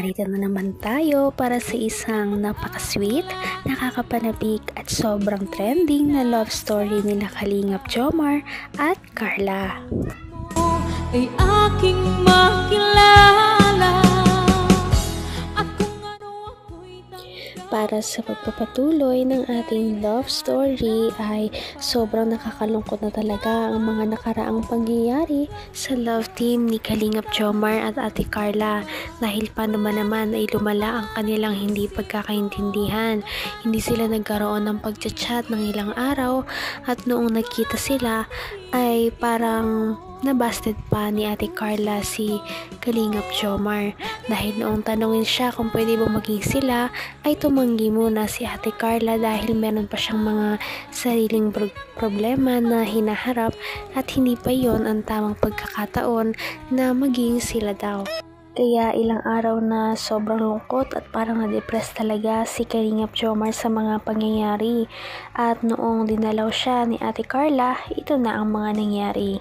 narito na naman tayo para sa isang napaka-sweet, nakakapanabik at sobrang trending na love story nila Kalingap Jomar at Carla. Ay aking makilala. Para sa pagpapatuloy ng ating love story ay sobrang nakakalungkot na talaga ang mga nakaraang pangyayari sa love team ni Kalingap Jomar at Ate Carla dahil pa naman ay lumala ang kanilang hindi pagkakaintindihan. Hindi sila nagkaroon ng pagchat-chat ng ilang araw at noong nagkita sila ay parang nabasted pa ni Ate Carla si Kalingap Jomar dahil noong tanongin siya kung pwede ba maging sila ay tumanggi muna si Ate Carla dahil meron pa siyang mga sariling problema na hinaharap at hindi pa yon ang tamang pagkakataon na maging sila daw. Kaya ilang araw na sobrang lungkot at parang na-depress talaga si Kalingap Jomar sa mga pangyayari at noong dinalaw siya ni Ate Carla, ito na ang mga nangyari.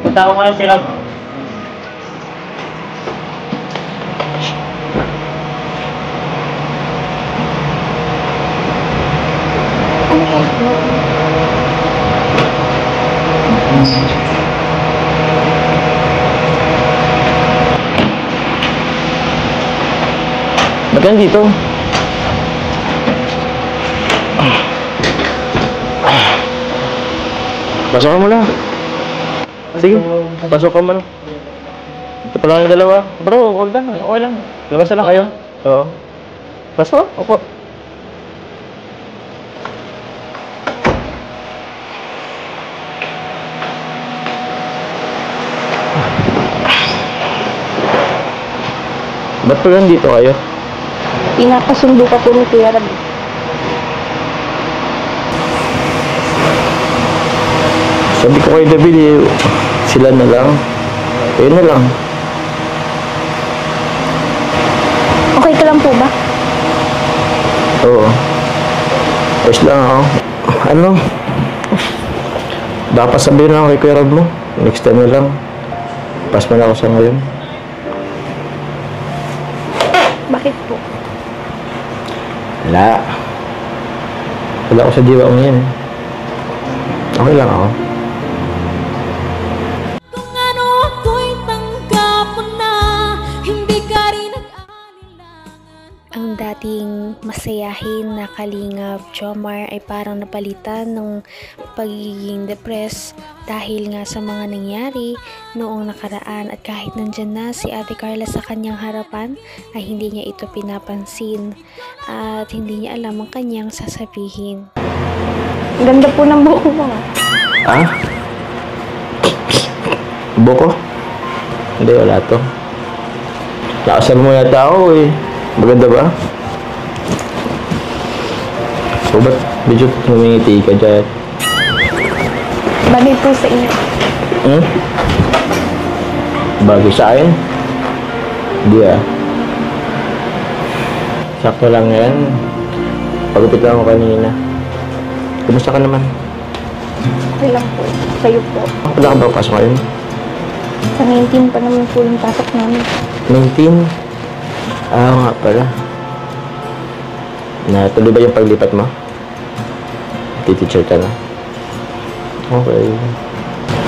Punta ko nga si Rob. Ba't yan dito? Pasok ka muna. Sige, pasok ka muna. Ito pa lang yung dalawa. Bro, huwag na. Okay lang. Labas na lang kayo. Oo. Pasok? Opo. Ba't pa lang dito kayo? Pinapasundo ka po ni Kuya Rab. Sabi ko kay David, sila na lang. Ayun na lang. Okay ka lang po ba? Oo. Ayos lang ako. Ano? Dapat sabihin lang kay Kuya Rab mo. Next time na lang. Pass mo na ako sa ngayon. Bakit po? Wala. Wala ako sa diwa mo yan. Okay lang ako. Kung ano ako'y tanggap mo na, hindi ka rin nag-aalilangan. Ang dating masayahin na Kalingap Jomar ay parang napalitan ng pagiging depressed dahil nga sa mga nangyari noong nakaraan at kahit nandyan na si Ate Carla sa kanyang harapan ay hindi niya ito pinapansin at hindi niya alam ang kanyang sasabihin. Ganda po ng buhok mo. Ah? Buko? Hindi, wala to. Nakasal mo yata ako eh. Maganda ba? So, ba't medyo humingiti ka dyan? Bagay po sa inyo. Hmm? Bagay sa akin? Hindi ah. Sakto lang yan. Pagupit lang ako kanina. Kumusta ka naman? Okay lang po. Sa'yo po. Wala ka ba pasok ngayon? Sa 19 pa naman po yung pasok namin. 19? Ah, nga pala. Natuloy ba yung paglipat mo? Teacher ka na? Okay.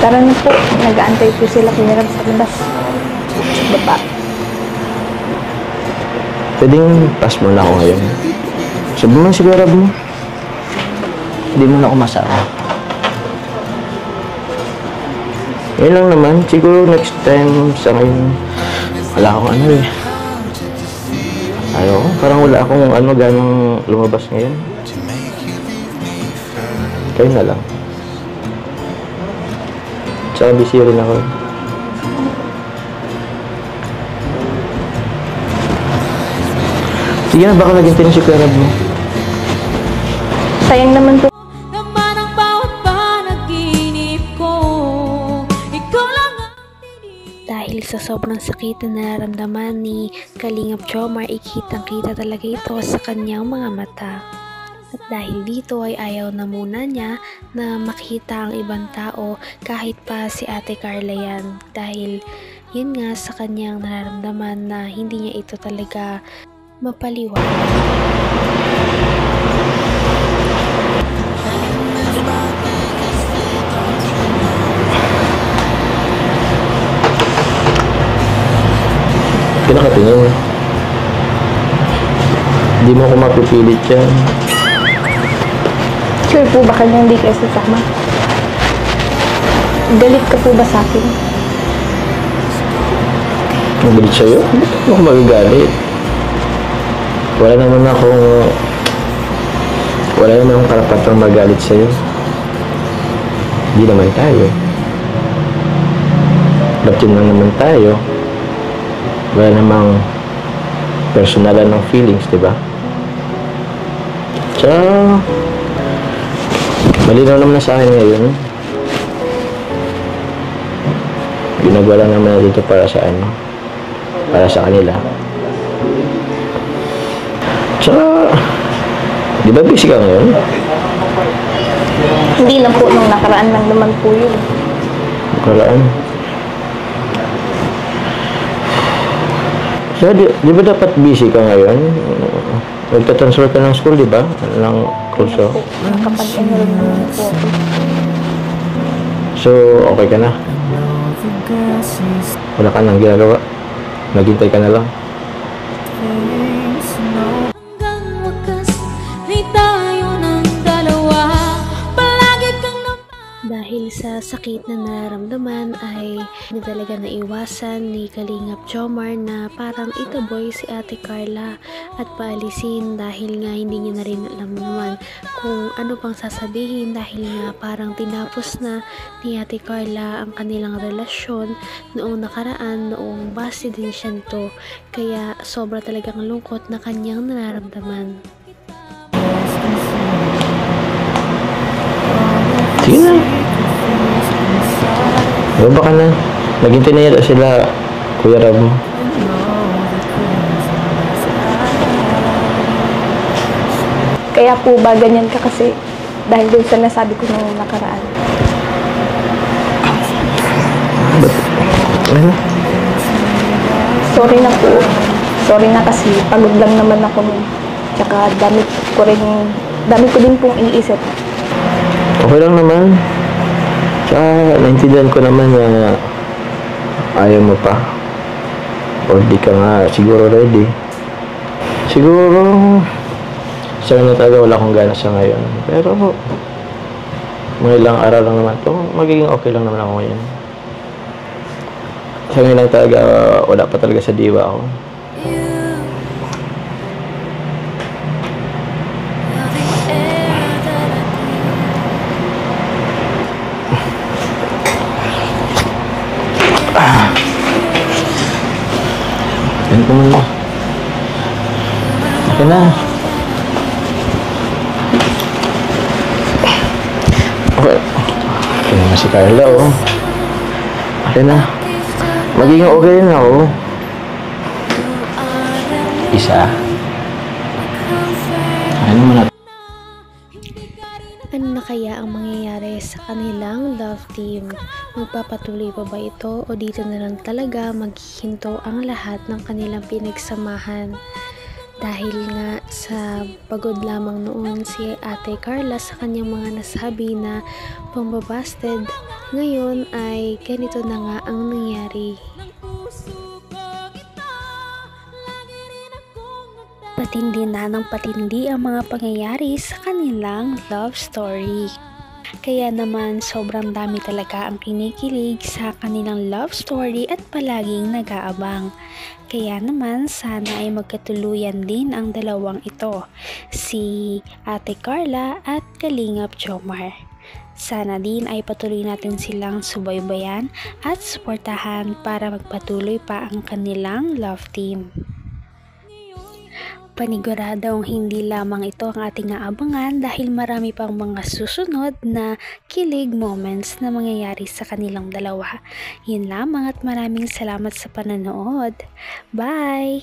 Tara na po. Nag-aantay po sila Kuya Rab sa labas. Baba. Pwedeng pass mo na ako ngayon. Sabi mo si Kuya Rab mo. Hindi mo na ako masama. Ngayon lang naman. Siguro next time sa ngayon. Wala akong ano eh. Ayaw. Parang wala akong ano ganang lumabas ngayon. Kayo na lang. Tsaka busy rin ako. Sige na, baka naging si Kuya Rab mo. Sayang naman po. Naman ang bawat panaginip ko, ikaw lang ang Dahil sa sobrang sakit na nararamdaman ni Kalingap Jomar, ikitang-kita talaga ito sa kanyang mga mata. At dahil dito ay ayaw na muna niya na makita ang ibang tao kahit pa si Ate Carla yan. Dahil Yun nga sa kanyang nararamdaman na hindi niya ito talaga mapaliwanag. Pinakatingin. Hindi mo ako mapipilit yan. Sure po ba kanya hindi kayo sasama? Galit ka po ba sa akin? Magalit sa'yo? Ba't ako magagalit? Wala naman akong karapatang magalit sa'yo. Hindi naman tayo. Laptin lang naman tayo. Wala namang personalan ng feelings, di ba? Tsaka, malinaw naman na sa akin ngayon. Ginagawa lang naman na dito para sa ano? Para sa kanila. Tsaka, di ba busy ka ngayon? Hindi lang po, nung nakaraan lang naman po yun. Nakaraan? So, di ba dapat busy ka ngayon? Magta-transfer ka ng school, di ba? Ng kurso. Nakapag-enroll naman po ako. So, okay ka na? Wala ka nang ginagawa? Naghintay ka na lang? Hanggang wakas ay tayo ng dalawa. Palagi kang Dahil sa sakit na nararamdaman ay hindi talaga naiwasan ni Kalingap Jomar na parang itaboy si Ate Carla at paalisin dahil nga hindi niya na rin alam naman kung ano pang sasabihin dahil nga parang tinapos na ni Ate Carla ang kanilang relasyon noong nakaraan, noong base din siya nito, kaya sobra talagang lungkot na kanyang nararamdaman. Sige na. Baba ka na. Naghintay na yata sila, Kuya Rab mo. Kaya po ba ganyan ka kasi dahil doon sa nasabi ko nung nakaraan? Ano? Sorry na po. Sorry na kasi pagod lang naman ako nun. Tsaka dami ko din pong iniisip. Okay lang naman. Tsaka, naintindihan ko naman na ayaw mo pa. Or di ka nga siguro ready. Siguro, sa na talaga wala akong gana sa ngayon. Pero, mga ilang araw lang naman to, magiging okay lang naman ako ngayon. Sa ngayon lang talaga, wala pa talaga sa diwa ako. Yan ko muna. Okay na. Okay. Okay naman si Carla, oh. Okay na. Magiging okay rin ako. Isa. Ano mo na? Ano na kaya ang mangyayari sa kanilang love team? Magpapatuloy pa ba ito o dito na lang talaga maghihinto ang lahat ng kanilang pinagsamahan? Dahil nga sa pagod lamang noon si Ate Carla sa kanyang mga nasabi na pambabasted, ngayon ay ganito na nga ang nangyari. Patindi na ng patindi ang mga pangyayari sa kanilang love story. Kaya naman sobrang dami talaga ang kinikilig sa kanilang love story at palaging nag-aabang. Kaya naman sana ay magkatuluyan din ang dalawang ito, si Ate Carla at Kalingap Jomar. Sana din ay patuloy natin silang subaybayan at suportahan para magpatuloy pa ang kanilang love team. Paniguradong hindi lamang ito ang ating aabangan dahil marami pang mga susunod na kilig moments na mangyayari sa kanilang dalawa. Yun lamang at maraming salamat sa panonood. Bye!